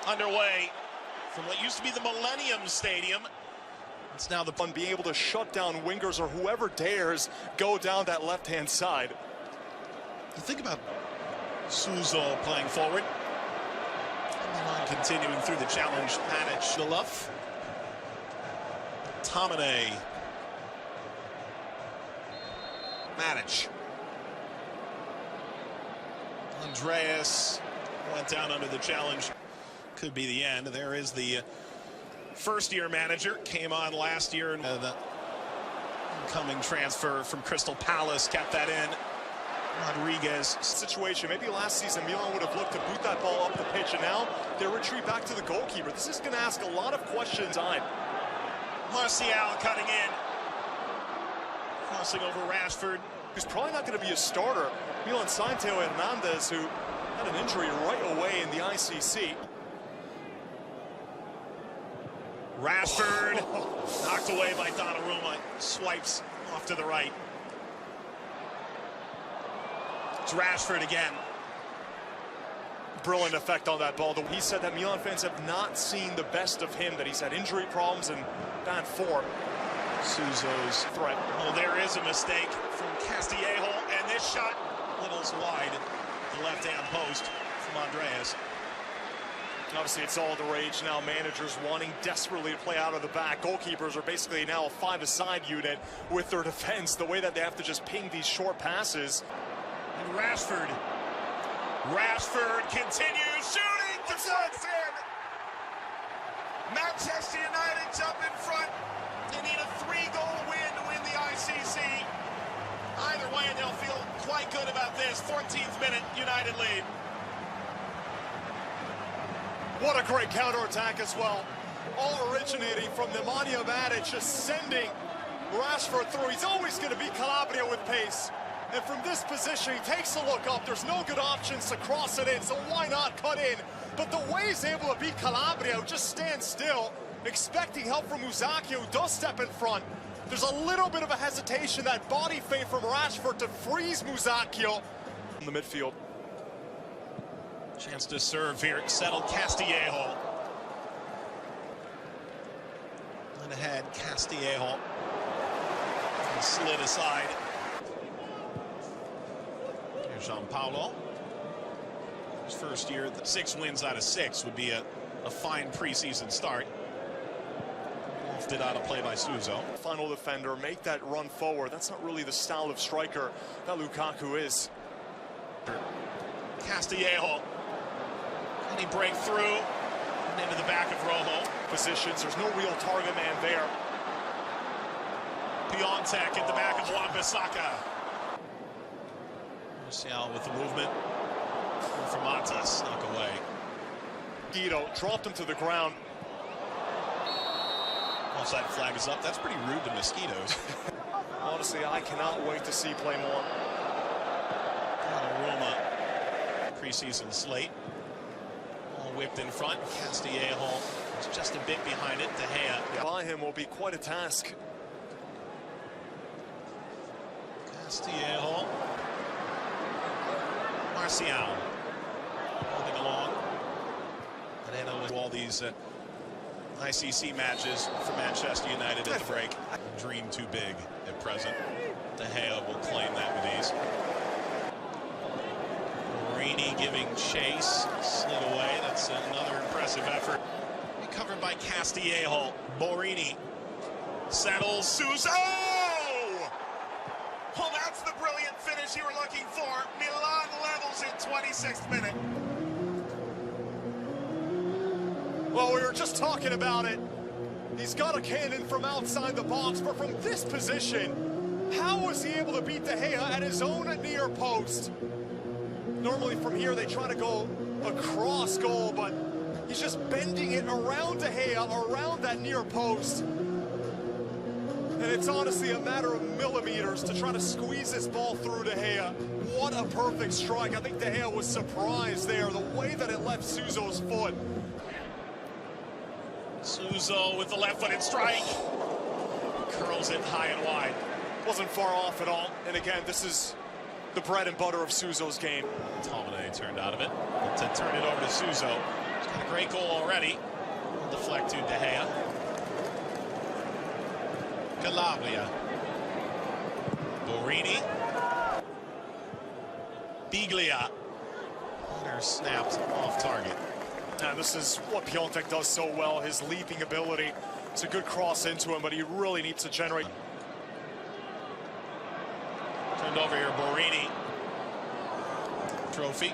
underway from what used to be the Millennium Stadium. It's now the fun being able to shut down wingers or whoever dares go down that left-hand side. You think about Susо playing forward. Milan continuing through the challenge. Lindfellow. Tomine. Matic. Andreas went down under the challenge. Could be the end. There is the first-year manager. Came on last year. The incoming transfer from Crystal Palace kept that in. Rodriguez. Situation. Maybe last season Milan would have looked to boot that ball up the pitch, and now they retreat back to the goalkeeper. This is going to ask a lot of questions. Martial cutting in. Crossing over Rashford. Who's probably not going to be a starter. Milan signed Theo Hernandez, who had an injury right away in the ICC. Rashford knocked away by Donnarumma. Swipes off to the right. It's Rashford again. Brilliant effect on that ball. He said that Milan fans have not seen the best of him, that he's had injury problems and bad form. Suso's threat. Oh, there is a mistake from Castillejo, and this shot littles wide. The left-hand post from Andreas. Obviously, it's all the rage now. Managers wanting desperately to play out of the back. Goalkeepers are basically now a five-a-side unit with their defense. The way that they have to just ping these short passes. And Rashford continues shooting. The shot's in. Manchester United jump in front. They need a 3-goal win to win the ICC. Either way, they'll feel quite good about this. 14th minute, United lead. What a great counterattack as well. All originating from Nemanja Matic, just sending Rashford through. He's always going to be Calabria with pace. And from this position, he takes a look up. There's no good options to cross it in, so why not cut in? But the way he's able to beat Calabria, who just stands still, expecting help from Musacchio, who does step in front. There's a little bit of a hesitation, that body feint from Rashford to freeze Musacchio in the midfield. Chance to serve here, settled Castillejo. And ahead, Castillejo. Slid aside. Here's Gianpaolo. His first year, 6 wins out of 6 would be a fine preseason start. Lofted out of play by Susо. Final defender, make that run forward. That's not really the style of striker that Lukaku is. Castillejo. Can he break through and into the back of Rojo? Positions, there's no real target man there. Piontek at the back of Wan-Bissaka. Martial with the movement. From Mata, snuck away. Guido dropped him to the ground. Offside flag is up. That's pretty rude to mosquitoes. Honestly, I cannot wait to see play more. Donnarumma, preseason slate. All whipped in front. Castillejo is just a bit behind it. De Gea. By him will be quite a task. Castillejo. Martial. Holding along. And with all these ICC matches for Manchester United at the break. Dream too big at present. De Gea will claim that with ease. Borini giving chase. Slid away. That's another impressive effort. Recovered by Castillejo. Borini settles. Susо! Well, that's the brilliant finish you were looking for. Milan levels in 26th minute. Well, we were just talking about it. He's got a cannon from outside the box, but from this position, how was he able to beat De Gea at his own near post? Normally from here, they try to go across goal, but he's just bending it around De Gea, around that near post. And it's honestly a matter of millimeters to try to squeeze this ball through De Gea. What a perfect strike. I think De Gea was surprised there, the way that it left Suso's foot. Susо with the left-footed strike. Curls it high and wide. Wasn't far off at all. And again, this is the bread and butter of Suso's game. Tomine turned out of it. To turn it over to Susо. A great goal already. Deflect to De Gea. Calabria. Borini. Biglia. They're snapped off target. Now this is what Piontek does so well, his leaping ability. It's a good cross into him, but he really needs to generate. Turned over here, Borini. Trophy.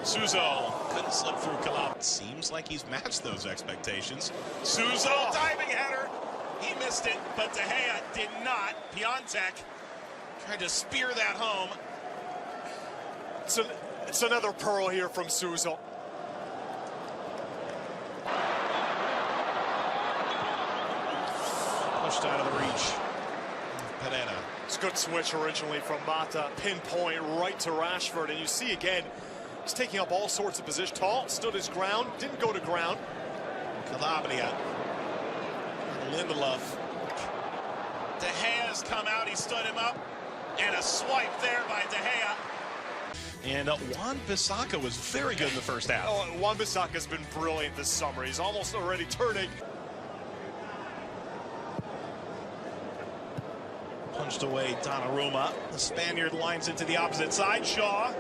Susо couldn't slip through Calab. Seems like he's matched those expectations. Susо, diving header. He missed it, but De Gea did not. Piontek tried to spear that home. It's another pearl here from Susо. Pushed out of the reach. Pereira. It's a good switch originally from Mata. Pinpoint right to Rashford. And you see again, he's taking up all sorts of positions. Tall, stood his ground, didn't go to ground. Calabria. Lindellöf. De Gea's come out, he stood him up. And a swipe there by De Gea. And Wan-Bissaka was very good in the first half. Oh, Wan-Bissaka's been brilliant this summer. He's almost already turning. Punched away Donnarumma. The Spaniard lines it to the opposite side. Shaw,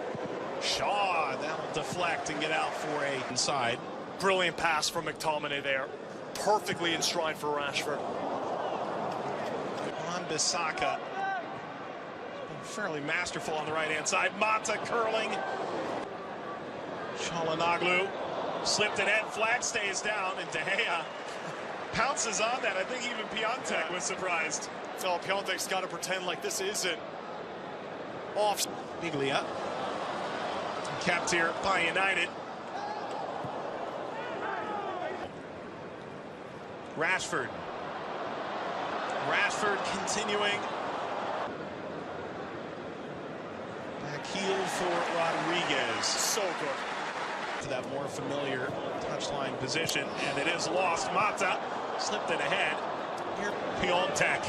that'll deflect and get out for a inside. Brilliant pass from McTominay there. Perfectly in stride for Rashford. Wan-Bissaka. Fairly masterful on the right-hand side. Mata curling. Çalhanoğlu slipped it in. Flag stays down, and De Gea pounces on that. I think even Piontek was surprised. So Piontek's got to pretend like this isn't off. Biglia. Kept here by United. Rashford. Rashford continuing. Back heel for Rodriguez. So good. To that more familiar touchline position, and it is lost. Mata slipped it ahead. Here, Piontek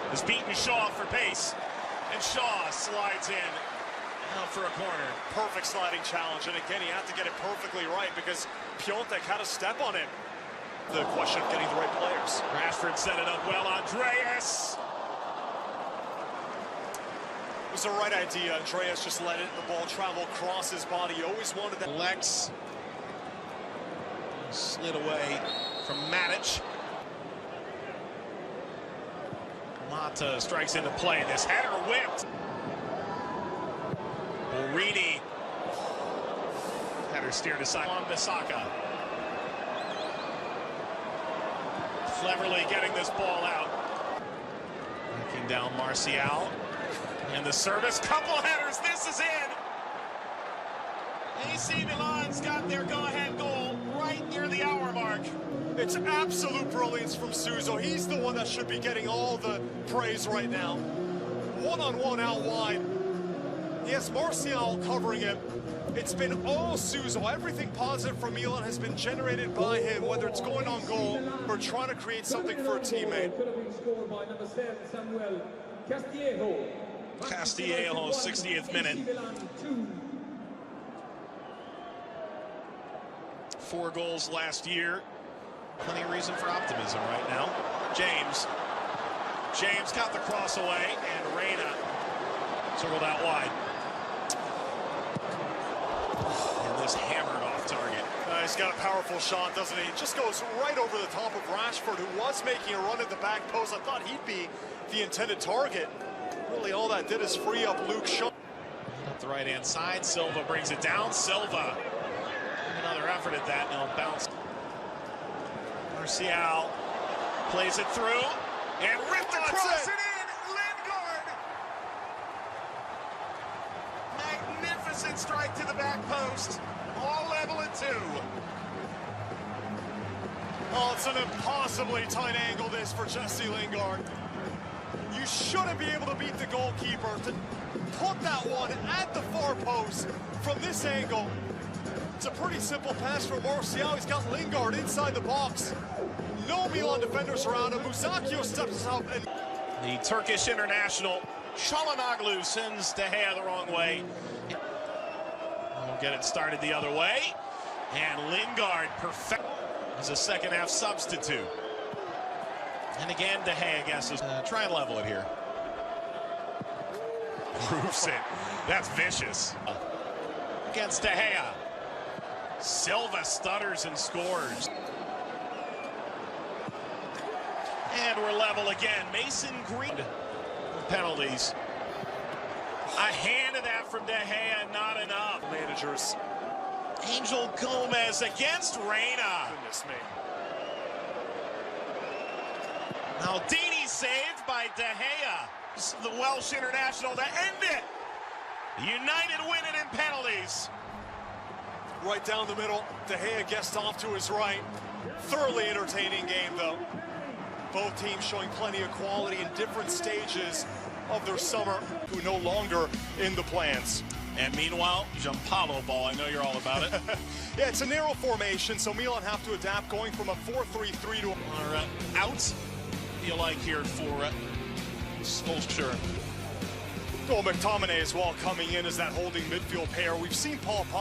has beaten Shaw for pace, and Shaw slides in out for a corner. Perfect sliding challenge, and again, he had to get it perfectly right because Piontek had a step on him. The question of getting the right players. Rashford set it up well. Andreas. It was the right idea. Andreas just let the ball travel across his body. He always wanted that. Lex slid away from Matic. Mata strikes into play. This header whipped. Borini. Header steered aside. Wan-Bissaka. Cleverly getting this ball out. Breaking down Martial. And the service. Couple headers. This is in. AC Milan's got their go-ahead goal right near the hour mark. It's absolute brilliance from Susso. He's the one that should be getting all the praise right now. One-on-one out wide. He has Martial covering him. It's been all Susso. Everything positive from Milan has been generated by him, whether it's going on goal or trying to create something for a teammate. Castillejo, 60th minute. 4 goals last year. Plenty of reason for optimism right now. James got the cross away, and Reina circled out wide. And this hammered off target. He's got a powerful shot, doesn't he? It just goes right over the top of Rashford, who was making a run at the back post. I thought he'd be the intended target. Really, all that did is free up Luke Shaw. Up the right-hand side, Silva brings it down. Silva, another effort at that, and it'll bounce. Martial plays it through, and ripped across it in. Lingard. Magnificent strike to the back post. All level at 2. Oh, it's an impossibly tight angle this for Jesse Lingard. You shouldn't be able to beat the goalkeeper. To put that one at the far post from this angle, It's a pretty simple pass for Martial. He's got Lingard inside the box. No Milan defenders around him. Musakio steps up and... The Turkish international, Çalhanoğlu, sends De Gea the wrong way. We'll get it started the other way. And Lingard perfect as a second half substitute. And again, De Gea guesses. Try and level it here. Roofs it. That's vicious. Against De Gea. Silva stutters and scores. And we're level again. Mason Green. Penalties. A hand of that from De Gea, not enough. Managers. Angel Gomez against Reina. Goodness me. Maldini saved by De Gea. The Welsh international to end it. United win it in penalties. Right down the middle. De Gea gets off to his right. Thoroughly entertaining game, though. Both teams showing plenty of quality in different stages of their summer, who no longer in the plans. And meanwhile, Giampaolo ball, I know you're all about it. Yeah, it's a narrow formation, so Milan have to adapt, going from a 4-3-3 to... Our outs, you like here for Solskjaer. Well, McTominay as well coming in as that holding midfield pair. We've seen Paul